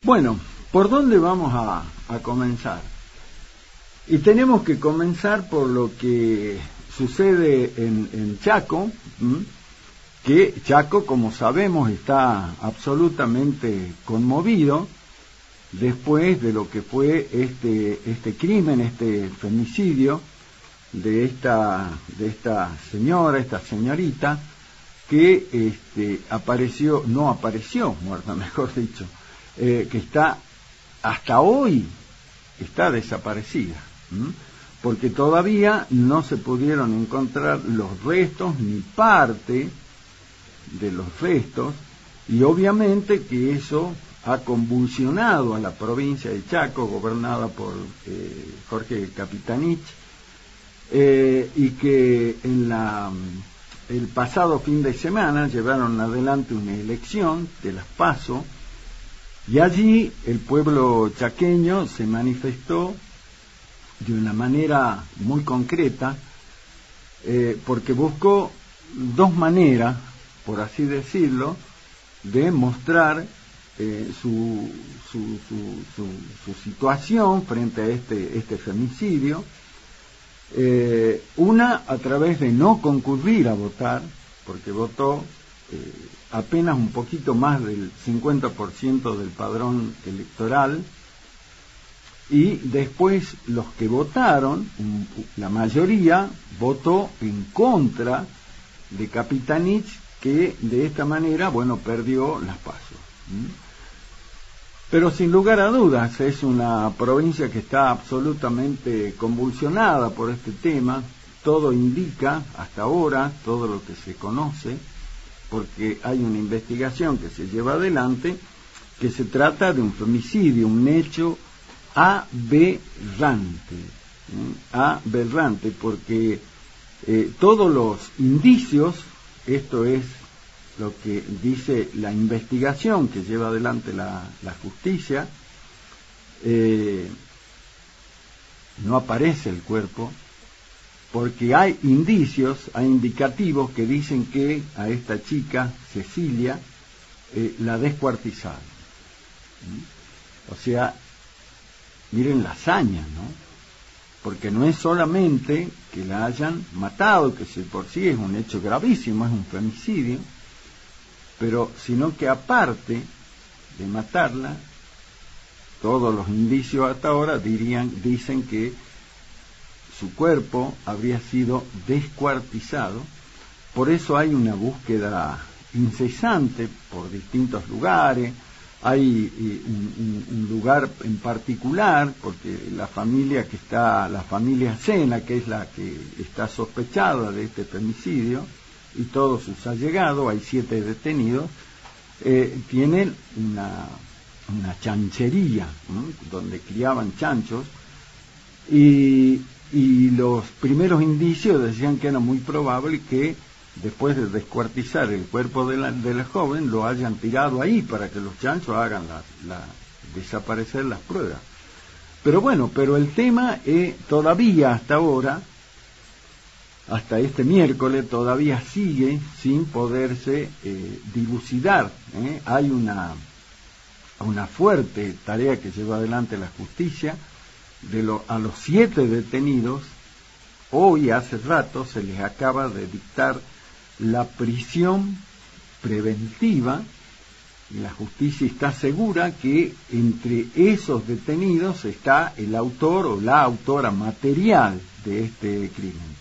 Bueno, ¿por dónde vamos a comenzar? Y tenemos que comenzar por lo que sucede en Chaco, que Chaco, como sabemos, está absolutamente conmovido después de lo que fue este crimen, este femicidio de esta señora, esta señorita, que no apareció muerta, mejor dicho, que está hasta hoy está desaparecida, porque todavía no se pudieron encontrar los restos ni parte de los restos, y obviamente que eso ha convulsionado a la provincia de Chaco, gobernada por Jorge Capitanich, y que el pasado fin de semana llevaron adelante una elección de las PASO, y allí el pueblo chaqueño se manifestó de una manera muy concreta, porque buscó dos maneras, por así decirlo, de mostrar su situación frente a este femicidio. Una, a través de no concurrir a votar, porque votó apenas un poquito más del 50% del padrón electoral, y después los que votaron, la mayoría votó en contra de Capitanich, que de esta manera, perdió las PASO. Pero sin lugar a dudas es una provincia que está absolutamente convulsionada por este tema. Todo indica, hasta ahora, todo lo que se conoce, porque hay una investigación que se lleva adelante, que se trata de un femicidio, un hecho aberrante, porque todos los indicios, esto es lo que dice la investigación que lleva adelante la justicia, no aparece el cuerpo, porque hay indicios, hay indicativos que dicen que a esta chica, Cecilia, la descuartizaron. O sea, miren la hazaña, ¿no? Porque no es solamente que la hayan matado, que por sí es un hecho gravísimo, es un femicidio, pero sino que aparte de matarla, todos los indicios hasta ahora dicen que su cuerpo habría sido descuartizado. Por eso hay una búsqueda incesante por distintos lugares. Hay un lugar en particular, porque la familia Sena, que es la que está sospechada de este femicidio, y todos sus allegados, hay 7 detenidos, tienen una chanchería, donde criaban chanchos, y los primeros indicios decían que era muy probable que después de descuartizar el cuerpo de la joven lo hayan tirado ahí para que los chanchos hagan desaparecer las pruebas. Pero el tema todavía hasta ahora, hasta este miércoles, todavía sigue sin poderse dilucidar. Hay una fuerte tarea que lleva adelante la justicia. A los 7 detenidos, hoy hace rato se les acaba de dictar la prisión preventiva, y la justicia está segura que entre esos detenidos está el autor o la autora material de este crimen.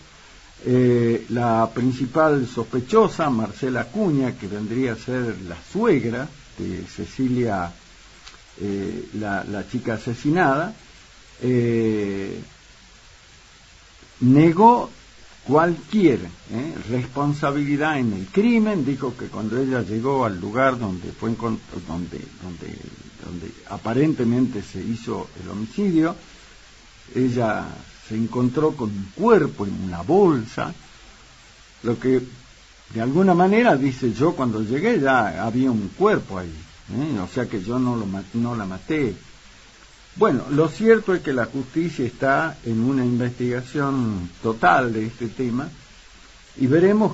La principal sospechosa, Marcela Acuña, que vendría a ser la suegra de Cecilia, la chica asesinada, negó cualquier responsabilidad en el crimen. Dijo que cuando ella llegó al lugar donde aparentemente se hizo el homicidio, ella se encontró con un cuerpo en una bolsa, lo que de alguna manera dice: yo cuando llegué ya había un cuerpo ahí, o sea que yo no la maté. Bueno, lo cierto es que la justicia está en una investigación total de este tema, y veremos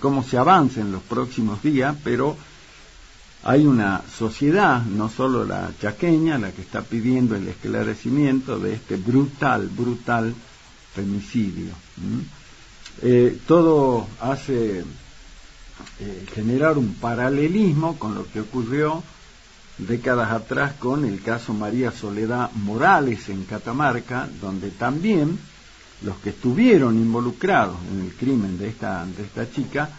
cómo se avanza en los próximos días, pero hay una sociedad, no solo la chaqueña, la que está pidiendo el esclarecimiento de este brutal femicidio. Todo hace generar un paralelismo con lo que ocurrió décadas atrás con el caso María Soledad Morales en Catamarca, donde también los que estuvieron involucrados en el crimen de esta chica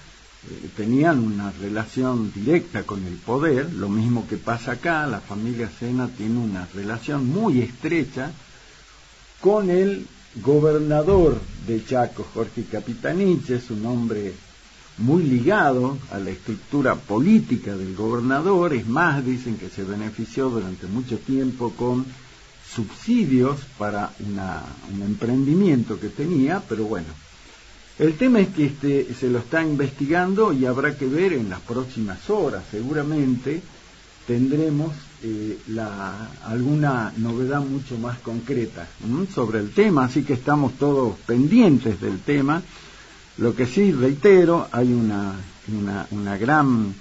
tenían una relación directa con el poder. Lo mismo que pasa acá, la familia Sena tiene una relación muy estrecha con el gobernador de Chaco, Jorge Capitanich. Es un hombre muy ligado a la estructura política del gobernador. Es más, dicen que se benefició durante mucho tiempo con subsidios para un emprendimiento que tenía, pero bueno, el tema es que se lo está investigando y habrá que ver en las próximas horas. Seguramente tendremos alguna novedad mucho más concreta sobre el tema, así que estamos todos pendientes del tema. Lo que sí, reitero, hay una gran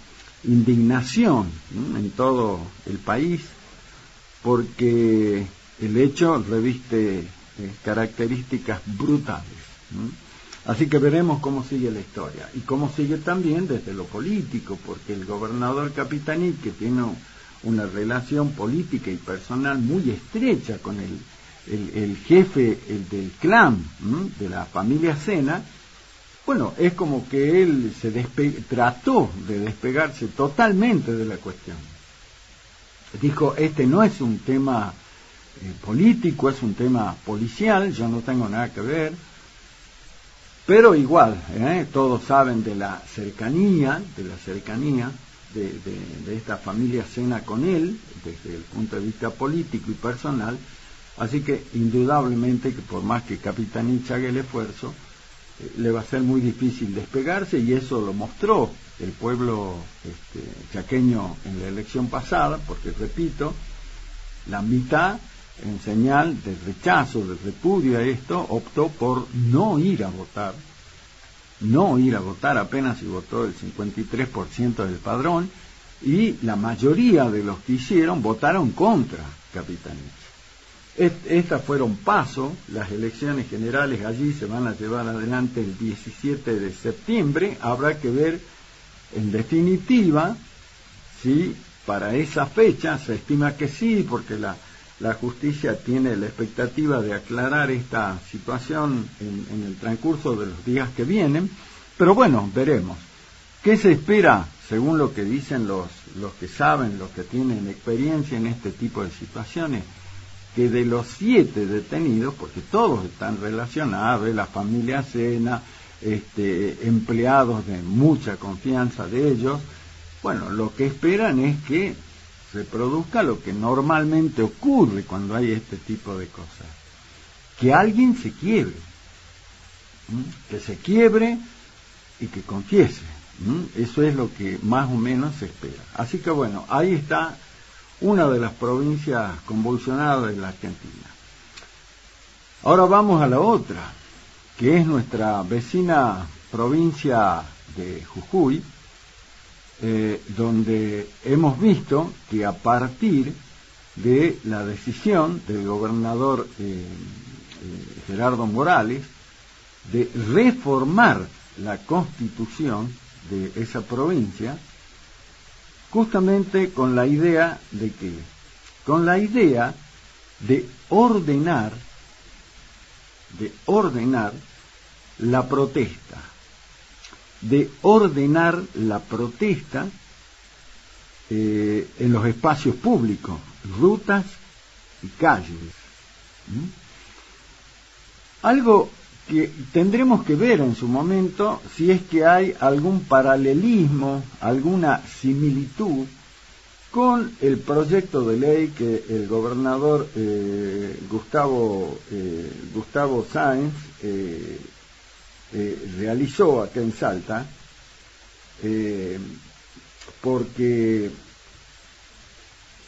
indignación en todo el país, porque el hecho reviste características brutales. Así que veremos cómo sigue la historia y cómo sigue también desde lo político, porque el gobernador Capitanich, que tiene una relación política y personal muy estrecha con el jefe del clan de la familia Sena, bueno, es como que él trató de despegarse totalmente de la cuestión. Dijo, este no es un tema político, es un tema policial, yo no tengo nada que ver. Pero igual, todos saben de la cercanía de esta familia Sena con él, desde el punto de vista político y personal. Así que indudablemente que por más que Capitanich haga el esfuerzo, le va a ser muy difícil despegarse, y eso lo mostró el pueblo chaqueño en la elección pasada, porque repito, la mitad, en señal de rechazo, de repudio a esto, optó por no ir a votar, apenas si votó el 53% del padrón, y la mayoría de los que hicieron votaron contra Capitanich. Estas fueron las elecciones generales allí se van a llevar adelante el 17 de septiembre, habrá que ver en definitiva si para esa fecha, se estima que sí, porque la justicia tiene la expectativa de aclarar esta situación en el transcurso de los días que vienen, pero bueno, veremos. ¿Qué se espera, según lo que dicen los que saben, los que tienen experiencia en este tipo de situaciones? Que de los 7 detenidos, porque todos están relacionados, la familia Sena, empleados de mucha confianza de ellos, bueno, lo que esperan es que se produzca lo que normalmente ocurre cuando hay este tipo de cosas, que alguien se quiebre, que se quiebre y que confiese. Eso es lo que más o menos se espera. Así que bueno, ahí está una de las provincias convulsionadas de la Argentina. Ahora vamos a la otra, que es nuestra vecina provincia de Jujuy, donde hemos visto que a partir de la decisión del gobernador Gerardo Morales de reformar la constitución de esa provincia, justamente con la idea de que, con la idea de ordenar la protesta, en los espacios públicos, rutas y calles. Algo que tendremos que ver en su momento si es que hay algún paralelismo, alguna similitud con el proyecto de ley que el gobernador Gustavo Sáenz realizó acá en Salta, porque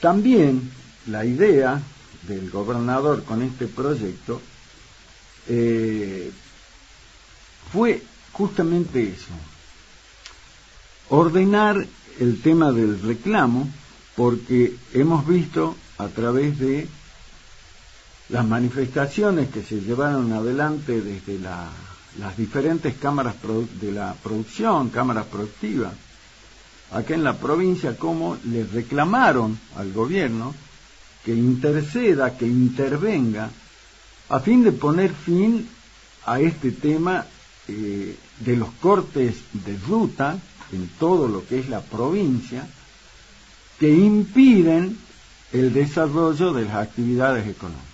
también la idea del gobernador con este proyecto fue justamente eso, ordenar el tema del reclamo, porque hemos visto a través de las manifestaciones que se llevaron adelante desde las diferentes cámaras de la producción, cámaras productivas, acá en la provincia, cómo le reclamaron al gobierno que interceda, que intervenga, a fin de poner fin a este tema de los cortes de ruta en todo lo que es la provincia, que impiden el desarrollo de las actividades económicas.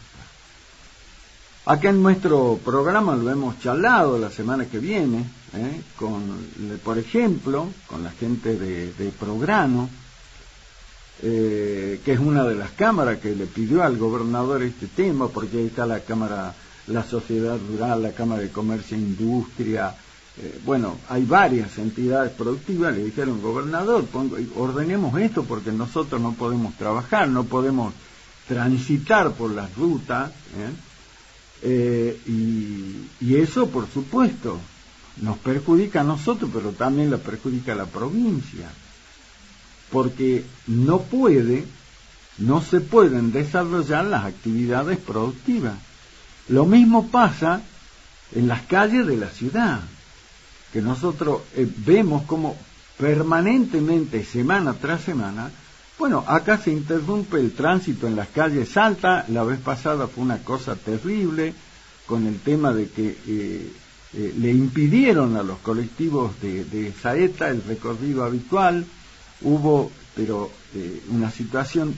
Acá en nuestro programa lo hemos charlado la semana que viene, por ejemplo, con la gente de Prograno, que es una de las cámaras que le pidió al gobernador este tema, porque ahí está la Cámara, la Sociedad Rural, la Cámara de Comercio e Industria, bueno, hay varias entidades productivas. Le dijeron: gobernador, ordenemos esto porque nosotros no podemos trabajar, no podemos transitar por las rutas, y eso, por supuesto, nos perjudica a nosotros, pero también la perjudica a la provincia, porque no se pueden desarrollar las actividades productivas. Lo mismo pasa en las calles de la ciudad, que nosotros vemos como permanentemente, semana tras semana, bueno, acá se interrumpe el tránsito en las calles Salta. La vez pasada fue una cosa terrible, con el tema de que le impidieron a los colectivos de Saeta el recorrido habitual. Hubo una situación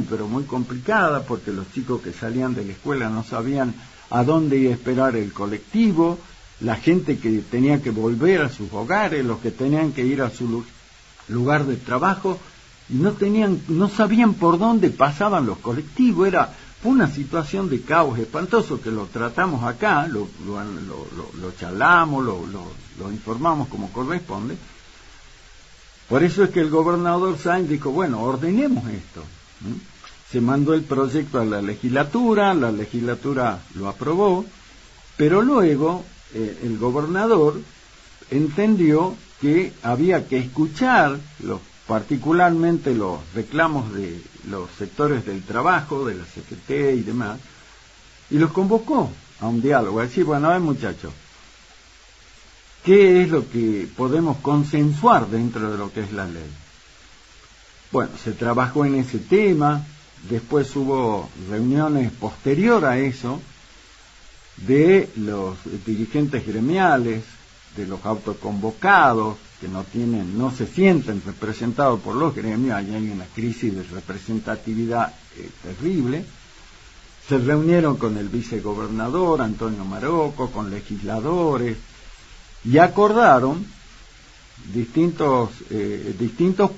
pero muy complicada, porque los chicos que salían de la escuela no sabían a dónde iba a esperar el colectivo, la gente que tenía que volver a sus hogares, los que tenían que ir a su lugar de trabajo, y no sabían por dónde pasaban los colectivos. Fue una situación de caos espantoso, que lo tratamos acá, lo charlamos, lo informamos como corresponde. Por eso es que el gobernador Sáenz dijo: bueno, ordenemos esto. Se mandó el proyecto a la legislatura lo aprobó, pero luego el gobernador entendió que había que escuchar particularmente los reclamos de los sectores del trabajo, de la CGT y demás, y los convocó a un diálogo, a decir: bueno, a ver, muchachos, ¿qué es lo que podemos consensuar dentro de lo que es la ley? Bueno, se trabajó en ese tema. Después hubo reuniones posterior a eso de los dirigentes gremiales, de los autoconvocados, que no se sienten representados por los gremios. Ahí hay una crisis de representatividad terrible. Se reunieron con el vicegobernador Antonio Marocco, con legisladores, y acordaron distintos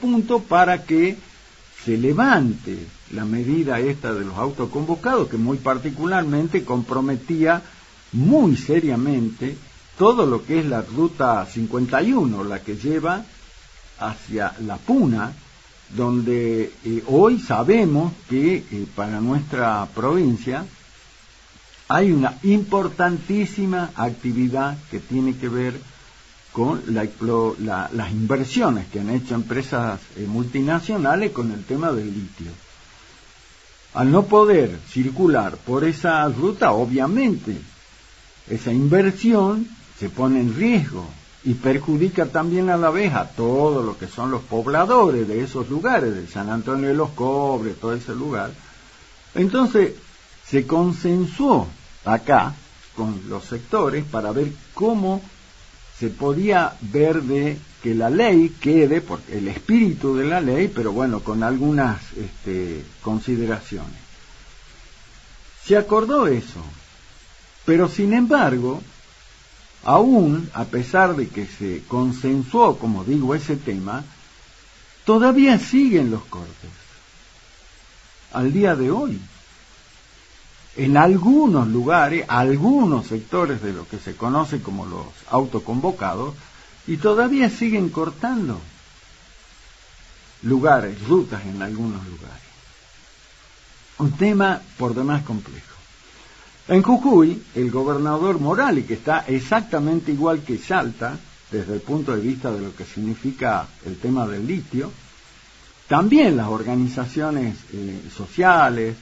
puntos para que se levante la medida esta de los autoconvocados, que muy particularmente comprometía muy seriamente todo lo que es la ruta 51, la que lleva hacia La Puna, donde hoy sabemos que para nuestra provincia hay una importantísima actividad que tiene que ver con las inversiones que han hecho empresas multinacionales con el tema del litio. Al no poder circular por esa ruta, obviamente, esa inversión se pone en riesgo y perjudica también a la vez a todo lo que son los pobladores de esos lugares, de San Antonio de los Cobres, todo ese lugar. Entonces se consensuó acá con los sectores para ver cómo se podía ver de que la ley quede, porque el espíritu de la ley, pero bueno, con algunas consideraciones. Se acordó eso, pero sin embargo, aún a pesar de que se consensuó, como digo, ese tema, todavía siguen los cortes. Al día de hoy, en algunos lugares, algunos sectores de lo que se conoce como los autoconvocados, y todavía siguen cortando rutas en algunos lugares. Un tema por demás complejo. En Jujuy, el gobernador Morales, que está exactamente igual que Salta, desde el punto de vista de lo que significa el tema del litio. También las organizaciones sociales,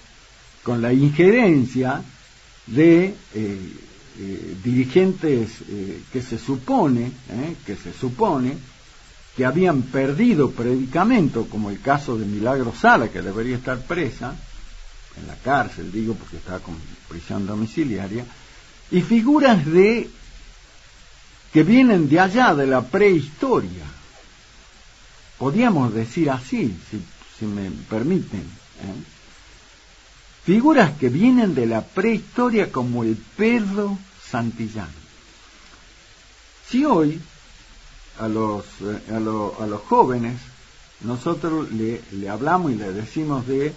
con la injerencia de dirigentes que se supone que habían perdido predicamento, como el caso de Milagro Sala, que debería estar presa en la cárcel, digo, porque está con prisión domiciliaria, y figuras que vienen de allá, de la prehistoria, podríamos decir así, si me permiten, figuras que vienen de la prehistoria, como el Pedro Santillán. Si hoy a los jóvenes nosotros le hablamos y le decimos de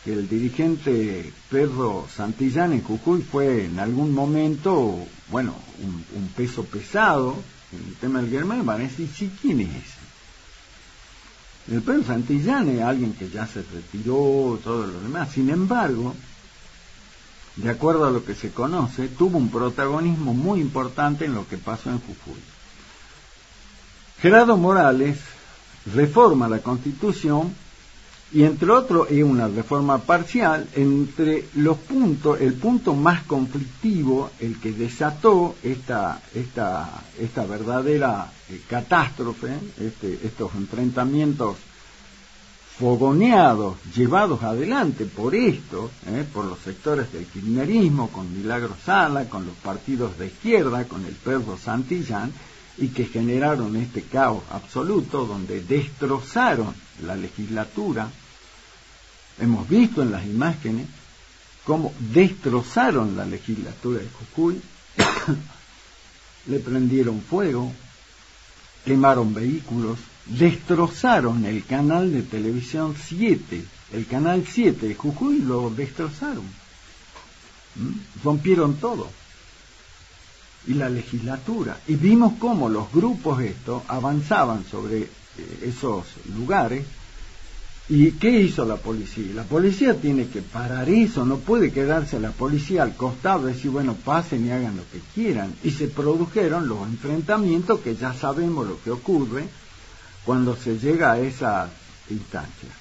que el dirigente Pedro Santillán en Jujuy fue en algún momento, bueno, un peso pesado en el tema del Guermán, van a decir, sí, ¿quién es ese? El Pedro Santillán es alguien que ya se retiró, todo lo demás. Sin embargo, de acuerdo a lo que se conoce, tuvo un protagonismo muy importante en lo que pasó en Jujuy. Gerardo Morales reforma la Constitución y, entre otros, es una reforma parcial. Entre los puntos, el punto más conflictivo, el que desató esta verdadera catástrofe, estos enfrentamientos fogoneados, llevados adelante por por los sectores del kirchnerismo, con Milagro Sala, con los partidos de izquierda, con el Pedro Santillán, y que generaron este caos absoluto, donde destrozaron la legislatura. Hemos visto en las imágenes cómo destrozaron la legislatura de Jujuy, le prendieron fuego, quemaron vehículos, destrozaron el canal de televisión 7, el canal 7 de Jujuy, lo destrozaron, rompieron todo, y la legislatura, y vimos cómo los grupos avanzaban sobre esos lugares. ¿Y qué hizo la policía? La policía tiene que parar eso, no puede quedarse la policía al costado y decir, bueno, pasen y hagan lo que quieran. Y se produjeron los enfrentamientos que ya sabemos lo que ocurre cuando se llega a esas instancias.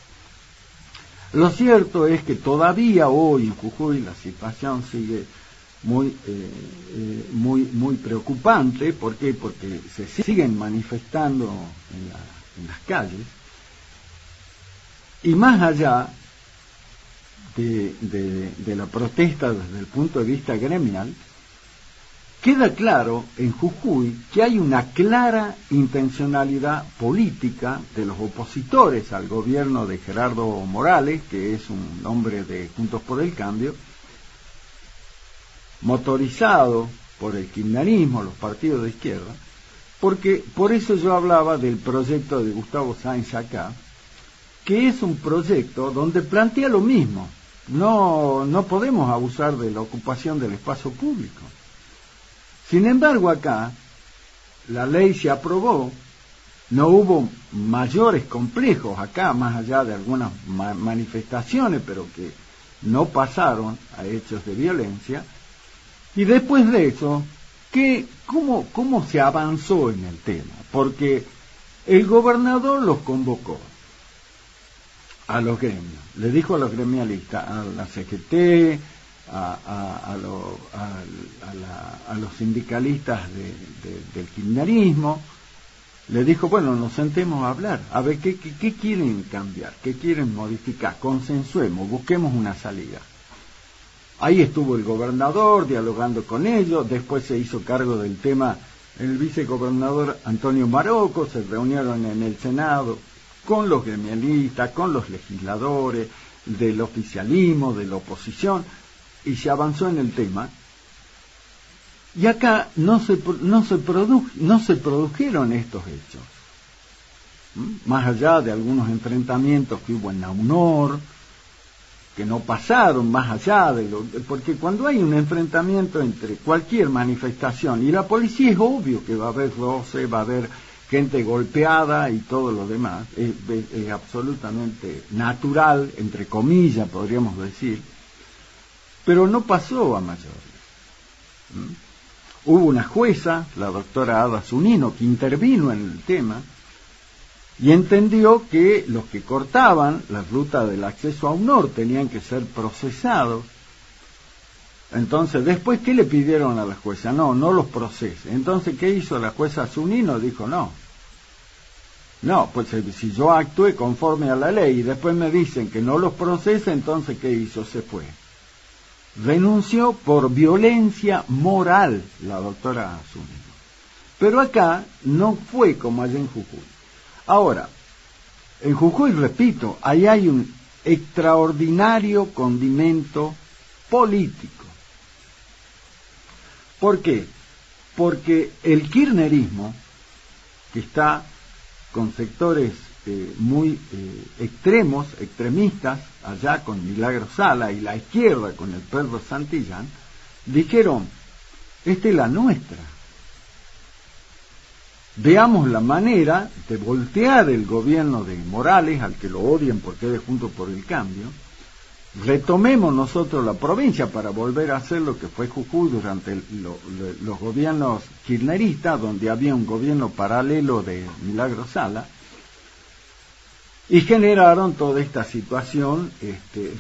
Lo cierto es que todavía hoy en Jujuy la situación sigue muy preocupante. ¿Por qué? Porque se siguen manifestando en las calles. Y más allá de la protesta desde el punto de vista gremial, queda claro en Jujuy que hay una clara intencionalidad política de los opositores al gobierno de Gerardo Morales, que es un hombre de Juntos por el Cambio, motorizado por el kirchnerismo, los partidos de izquierda, porque por eso yo hablaba del proyecto de Gustavo Sáenz acá, que es un proyecto donde plantea lo mismo. No podemos abusar de la ocupación del espacio público. Sin embargo, acá la ley se aprobó, no hubo mayores complejos acá, más allá de algunas manifestaciones, pero que no pasaron a hechos de violencia. Y después de eso, ¿cómo se avanzó en el tema? Porque el gobernador los convocó a los gremios, le dijo a los gremialistas, a la CGT, a los sindicalistas del kirchnerismo, le dijo, bueno, nos sentemos a hablar, a ver qué quieren cambiar, qué quieren modificar, consensuemos, busquemos una salida. Ahí estuvo el gobernador dialogando con ellos, después se hizo cargo del tema el vicegobernador Antonio Marocco, se reunieron en el Senado con los gremialistas, con los legisladores del oficialismo, de la oposición, y se avanzó en el tema. Y acá no se produjeron estos hechos, más allá de algunos enfrentamientos que hubo en Naunor, que no pasaron más allá porque cuando hay un enfrentamiento entre cualquier manifestación y la policía, es obvio que va a haber roce, va a haber gente golpeada y todo lo demás, es absolutamente natural, entre comillas podríamos decir, pero no pasó a mayores. Hubo una jueza, la doctora Ada Zunino, que intervino en el tema y entendió que los que cortaban la ruta del acceso a UNOR tenían que ser procesados. Entonces, después, ¿qué le pidieron a la jueza? No los procese. Entonces, ¿qué hizo la jueza Zunino? Dijo, no, pues si yo actué conforme a la ley y después me dicen que no los procese, entonces, ¿qué hizo? Se fue. Renunció por violencia moral la doctora Zunino. Pero acá no fue como allá en Jujuy. Ahora, en Jujuy, repito, ahí hay un extraordinario condimento político. ¿Por qué? Porque el kirchnerismo, que está con sectores muy extremistas, allá con Milagro Sala, y la izquierda con el Pedro Santillán, dijeron, esta es la nuestra. Veamos la manera de voltear el gobierno de Morales, al que lo odian porque es de Juntos por el Cambio. Retomemos nosotros la provincia para volver a hacer lo que fue Jujuy durante los gobiernos kirchneristas, donde había un gobierno paralelo de Milagro Sala, y generaron toda esta situación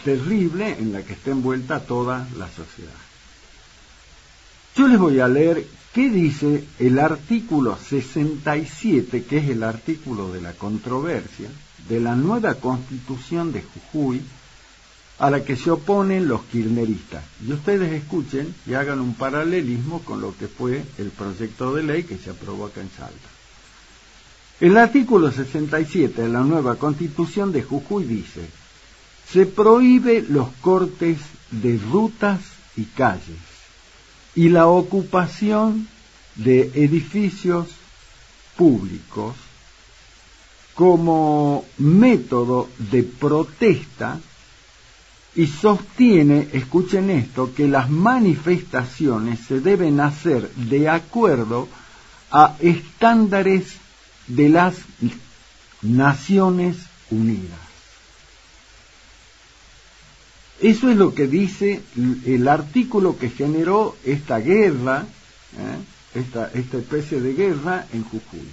terrible en la que está envuelta toda la sociedad. Yo les voy a leer qué dice el artículo 67, que es el artículo de la controversia, de la nueva Constitución de Jujuy, a la que se oponen los kirchneristas. Y ustedes escuchen y hagan un paralelismo con lo que fue el proyecto de ley que se aprobó acá en Salta. El artículo 67 de la nueva Constitución de Jujuy dice: se prohíbe los cortes de rutas y calles y la ocupación de edificios públicos como método de protesta, y sostiene, escuchen esto, que las manifestaciones se deben hacer de acuerdo a estándares de las Naciones Unidas. Eso es lo que dice el artículo que generó esta guerra, esta especie de guerra en Jujuy.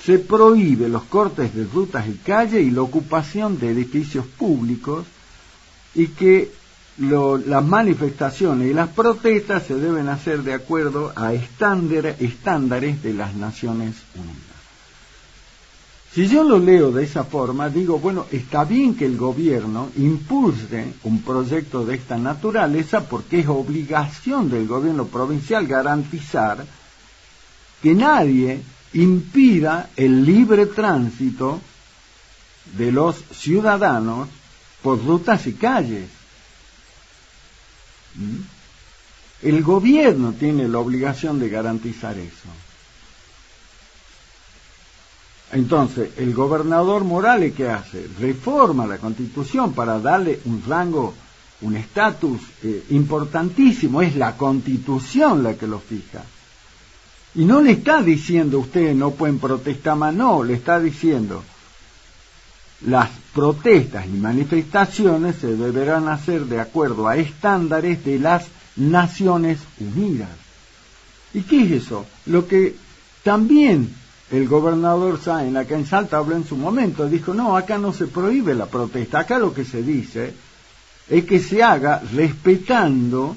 Se prohíbe los cortes de rutas y calles y la ocupación de edificios públicos, y que las manifestaciones y las protestas se deben hacer de acuerdo a estándares de las Naciones Unidas. Si yo lo leo de esa forma, digo, bueno, está bien que el gobierno impulse un proyecto de esta naturaleza, porque es obligación del gobierno provincial garantizar que nadie impida el libre tránsito de los ciudadanos por rutas y calles. El gobierno tiene la obligación de garantizar eso. Entonces, el gobernador Morales, ¿qué hace? Reforma la Constitución para darle un rango, un estatus importantísimo. Es la Constitución la que lo fija. Y no le está diciendo ustedes no pueden protestar más, no, le está diciendo las protestas y manifestaciones se deberán hacer de acuerdo a estándares de las Naciones Unidas. ¿Y qué es eso? Lo que también el gobernador Sáenz, acá en Salta, habló en su momento, dijo, no, acá no se prohíbe la protesta, acá lo que se dice es que se haga respetando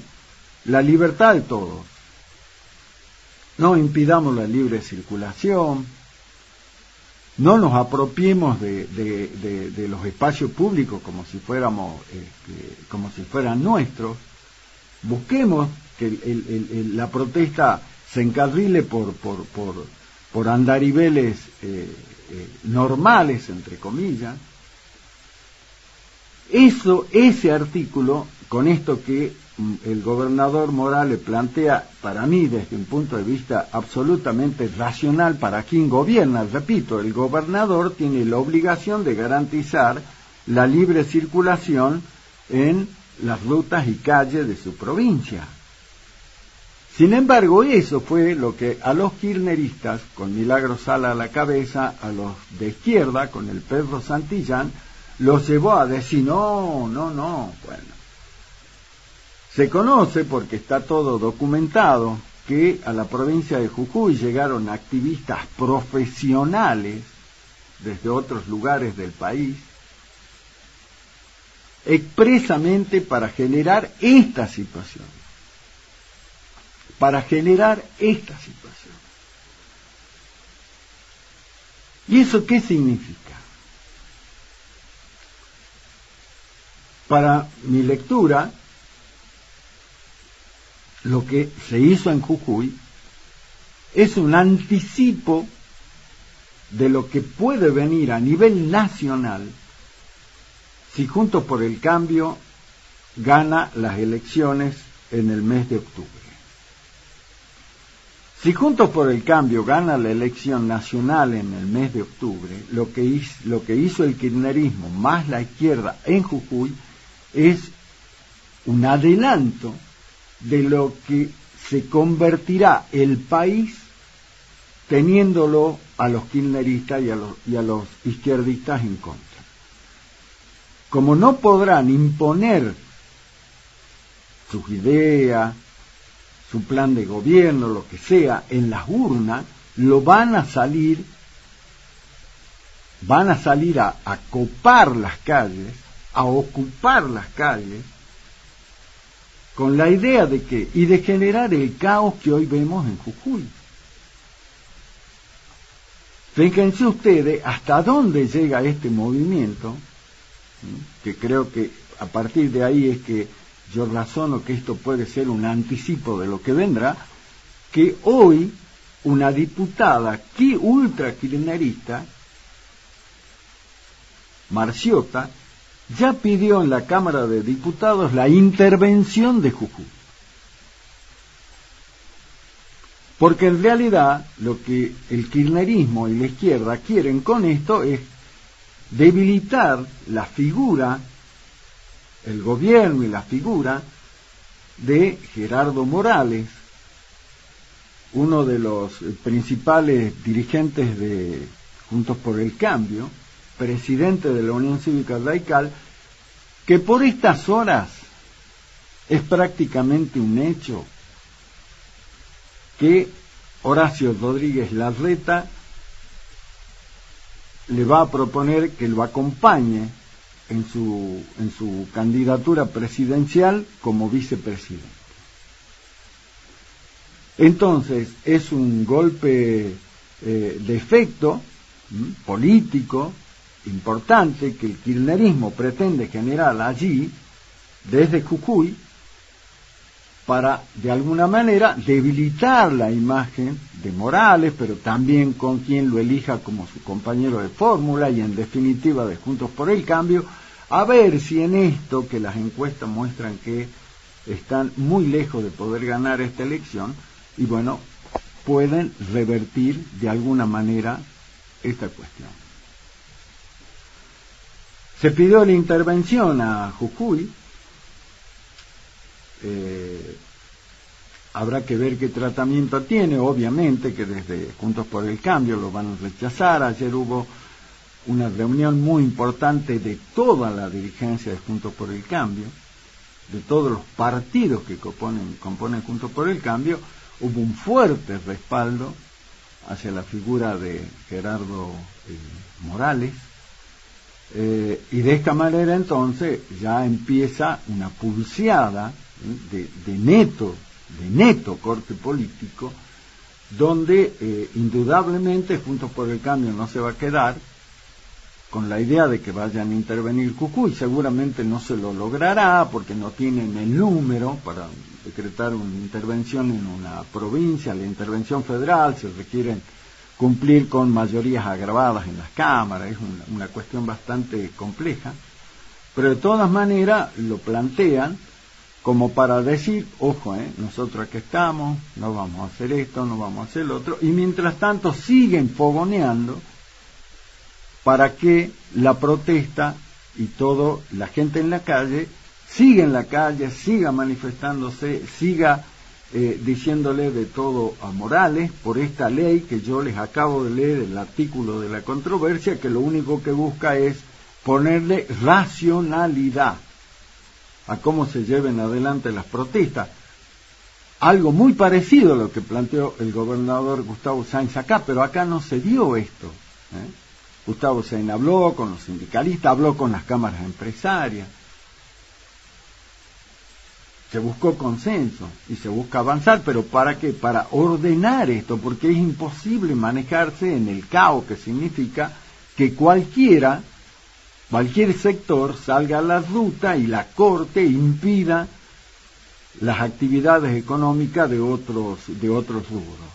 la libertad de todos. No impidamos la libre circulación, no nos apropiemos de los espacios públicos como si fuéramos, como si fueran nuestros. Busquemos que la protesta se encarrile por andariveles normales, entre comillas. Ese artículo, con esto que el gobernador Morales plantea, para mí, desde un punto de vista absolutamente racional para quien gobierna, repito, el gobernador tiene la obligación de garantizar la libre circulación en las rutas y calles de su provincia. Sin embargo, eso fue lo que a los kirchneristas, con Milagro Sala a la cabeza, a los de izquierda, con el Pedro Santillán, los llevó a decir, no, bueno. Se conoce porque está todo documentado que a la provincia de Jujuy llegaron activistas profesionales desde otros lugares del país, expresamente para generar esta situación. Para generar esta situación. ¿Y eso qué significa? Para mi lectura, lo que se hizo en Jujuy es un anticipo de lo que puede venir a nivel nacional si Juntos por el Cambio gana las elecciones en el mes de octubre. Si Juntos por el Cambio gana la elección nacional en el mes de octubre, lo que hizo el kirchnerismo más la izquierda en Jujuy es un adelanto de lo que se convertirá el país teniéndolo a los kirchneristas y a los izquierdistas en contra. Como no podrán imponer sus ideas, su plan de gobierno, lo que sea, en las urnas, lo van a salir a copar las calles, a ocupar las calles, con la idea de que, y de generar el caos que hoy vemos en Jujuy. Fíjense ustedes hasta dónde llega este movimiento, que creo que a partir de ahí es que yo razono que esto puede ser un anticipo de lo que vendrá, que hoy una diputada ultra kirchnerista, Marciota, ya pidió en la Cámara de Diputados la intervención de Jujuy. Porque en realidad lo que el kirchnerismo y la izquierda quieren con esto es debilitar la figura, el gobierno y la figura de Gerardo Morales, uno de los principales dirigentes de Juntos por el Cambio, presidente de la Unión Cívica Radical, que por estas horas es prácticamente un hecho que Horacio Rodríguez Larreta le va a proponer que lo acompañe en su candidatura presidencial como vicepresidente. Entonces es un golpe de efecto político importante que el kirchnerismo pretende generar allí desde Jujuy para de alguna manera debilitar la imagen de Morales, pero también con quien lo elija como su compañero de fórmula y en definitiva de Juntos por el Cambio, a ver si en esto que las encuestas muestran que están muy lejos de poder ganar esta elección, y bueno, pueden revertir de alguna manera esta cuestión. Se pidió la intervención a Jujuy. Habrá que ver qué tratamiento tiene, obviamente que desde Juntos por el Cambio lo van a rechazar. Ayer hubo una reunión muy importante de toda la dirigencia de Juntos por el Cambio, de todos los partidos que componen Juntos por el Cambio. Hubo un fuerte respaldo hacia la figura de Gerardo Morales, y de esta manera entonces ya empieza una pulseada de neto corte político, donde indudablemente Juntos por el Cambio no se va a quedar con la idea de que vayan a intervenir Jujuy. Seguramente no se lo logrará porque no tienen el número para decretar una intervención en una provincia. La intervención federal se requiere cumplir con mayorías agravadas en las cámaras, es una cuestión bastante compleja, pero de todas maneras lo plantean como para decir, ojo, nosotros aquí estamos, no vamos a hacer esto, no vamos a hacer lo otro, y mientras tanto siguen fogoneando para que la protesta y toda la gente en la calle siga en la calle, siga manifestándose, siga diciéndole de todo a Morales por esta ley que yo les acabo de leer, el artículo de la controversia, que lo único que busca es ponerle racionalidad a cómo se lleven adelante las protestas. algo muy parecido a lo que planteó el gobernador Gustavo Sáenz acá, pero acá no se dio esto. Gustavo Sáenz habló con los sindicalistas, habló con las cámaras empresarias. Se buscó consenso y se busca avanzar, pero ¿para qué? Para ordenar esto, porque es imposible manejarse en el caos que significa que cualquier sector salga a la ruta y la corte impida las actividades económicas de otros rubros.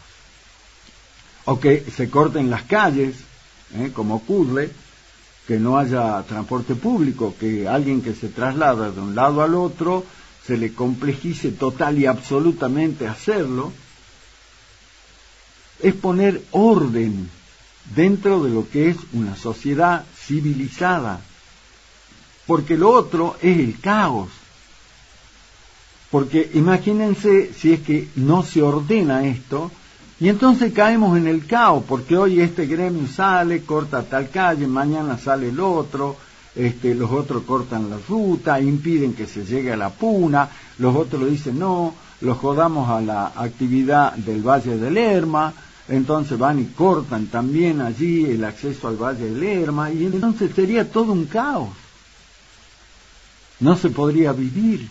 O que se corten las calles, como ocurre, que no haya transporte público, que alguien que se traslada de un lado al otro se le complejice total y absolutamente hacerlo. Es poner orden dentro de lo que es una sociedad civilizada, porque lo otro es el caos. Porque imagínense si es que no se ordena esto, y entonces caemos en el caos, porque hoy este gremio sale, corta tal calle, mañana sale el otro, los otros cortan la ruta, impiden que se llegue a la puna, los otros dicen no, los jodamos a la actividad del Valle del Lerma, entonces van y cortan también allí el acceso al Valle del Lerma, y entonces sería todo un caos. No se podría vivir.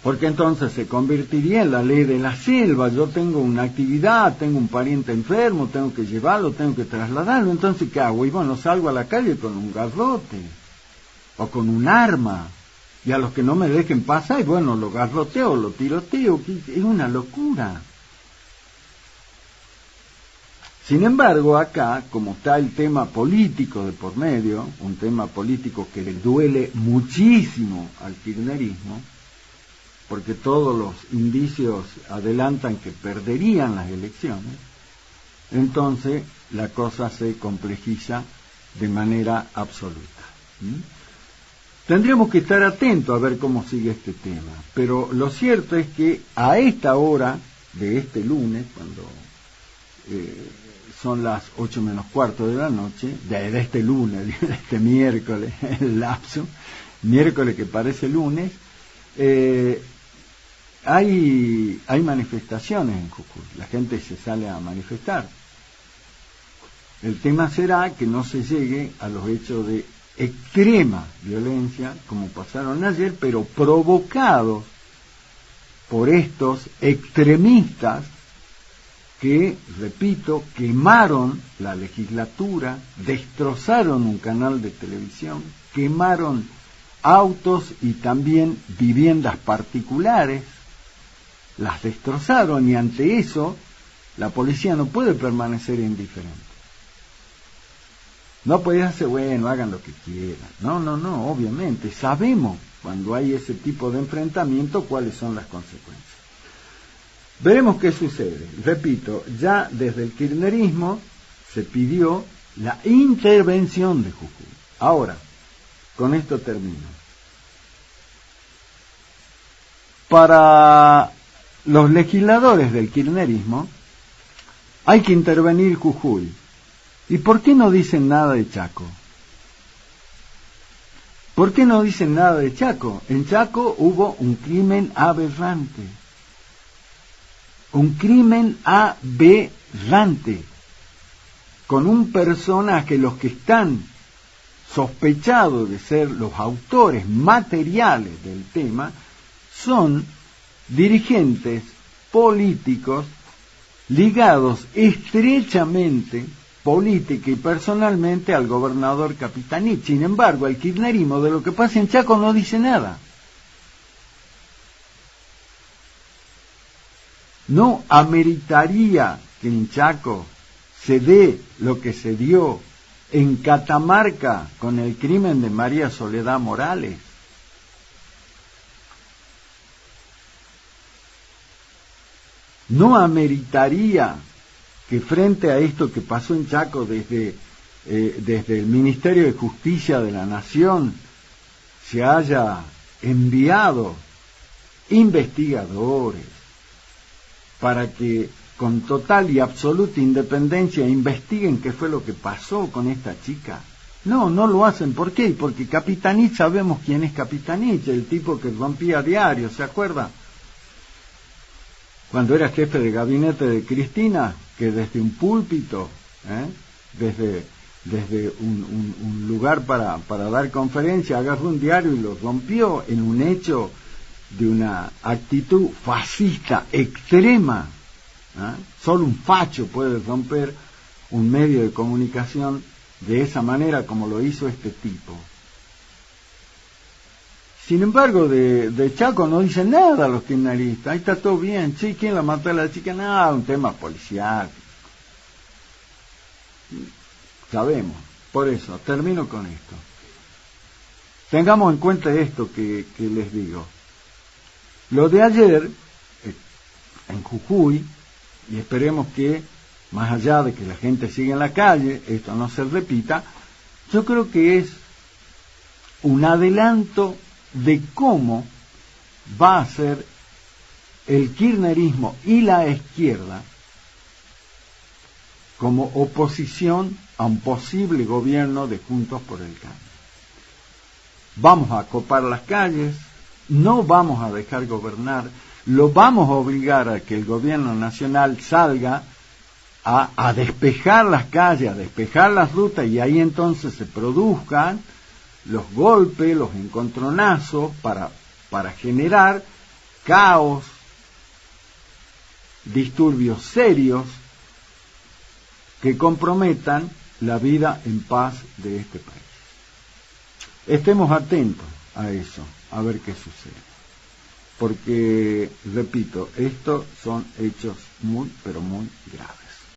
Porque entonces se convertiría en la ley de la selva. Yo tengo una actividad, tengo un pariente enfermo, tengo que llevarlo, tengo que trasladarlo, entonces ¿qué hago? Y bueno, salgo a la calle con un garrote o con un arma, y a los que no me dejen pasar, y bueno, lo garroteo, lo tiroteo, es una locura. Sin embargo, acá, como está el tema político de por medio, un tema político que le duele muchísimo al kirchnerismo, porque todos los indicios adelantan que perderían las elecciones, entonces la cosa se complejiza de manera absoluta. Tendríamos que estar atentos a ver cómo sigue este tema, pero lo cierto es que a esta hora de este lunes, cuando son las 8 menos cuarto de la noche, de este lunes, de este miércoles, el lapso, miércoles que parece lunes, hay manifestaciones en Jujuy, la gente se sale a manifestar. El tema será que no se llegue a los hechos de extrema violencia, como pasaron ayer, pero provocados por estos extremistas que, repito, quemaron la legislatura, destrozaron un canal de televisión, quemaron autos y también viviendas particulares, las destrozaron, y ante eso la policía no puede permanecer indiferente. No puede hacer, bueno, hagan lo que quieran. No, obviamente, sabemos cuando hay ese tipo de enfrentamiento cuáles son las consecuencias. Veremos qué sucede. Repito, ya desde el kirchnerismo se pidió la intervención de Jujuy. Ahora, con esto termino. Para los legisladores del kirchnerismo hay que intervenir Jujuy. ¿Y por qué no dicen nada de Chaco? ¿Por qué no dicen nada de Chaco? En Chaco hubo un crimen aberrante. Un crimen aberrante. Con un personaje, los que están sospechados de ser los autores materiales del tema, son dirigentes políticos ligados estrechamente política y personalmente al gobernador Capitanich. Sin embargo, el kirchnerismo de lo que pasa en Chaco no dice nada. No ameritaría que en Chaco se dé lo que se dio en Catamarca con el crimen de María Soledad Morales. No ameritaría que frente a esto que pasó en Chaco desde el Ministerio de Justicia de la Nación se haya enviado investigadores para que con total y absoluta independencia investiguen qué fue lo que pasó con esta chica. No lo hacen. ¿Por qué? Porque Capitanich, sabemos quién es Capitanich, el tipo que rompía diarios, ¿se acuerda? cuando era jefe de gabinete de Cristina, que desde un púlpito, desde un lugar para dar conferencia, agarró un diario y lo rompió en un hecho de una actitud fascista extrema. Solo un facho puede romper un medio de comunicación de esa manera como lo hizo este tipo. Sin embargo, de Chaco no dicen nada los kirchneristas. Ahí está todo bien. Sí, ¿quién la mató a la chica? Nada, un tema policial. Sabemos. Por eso, termino con esto. Tengamos en cuenta esto que les digo. Lo de ayer, en Jujuy, y esperemos que, más allá de que la gente siga en la calle, esto no se repita, yo creo que es un adelanto de cómo va a ser el kirchnerismo y la izquierda como oposición a un posible gobierno de Juntos por el Cambio. Vamos a copar las calles, no vamos a dejar gobernar, lo vamos a obligar a que el gobierno nacional salga a despejar las calles, a despejar las rutas, y ahí entonces se produzcan los golpes, los encontronazos para generar caos, disturbios serios que comprometan la vida en paz de este país. Estemos atentos a eso, a ver qué sucede. Porque, repito, estos son hechos muy, pero muy graves.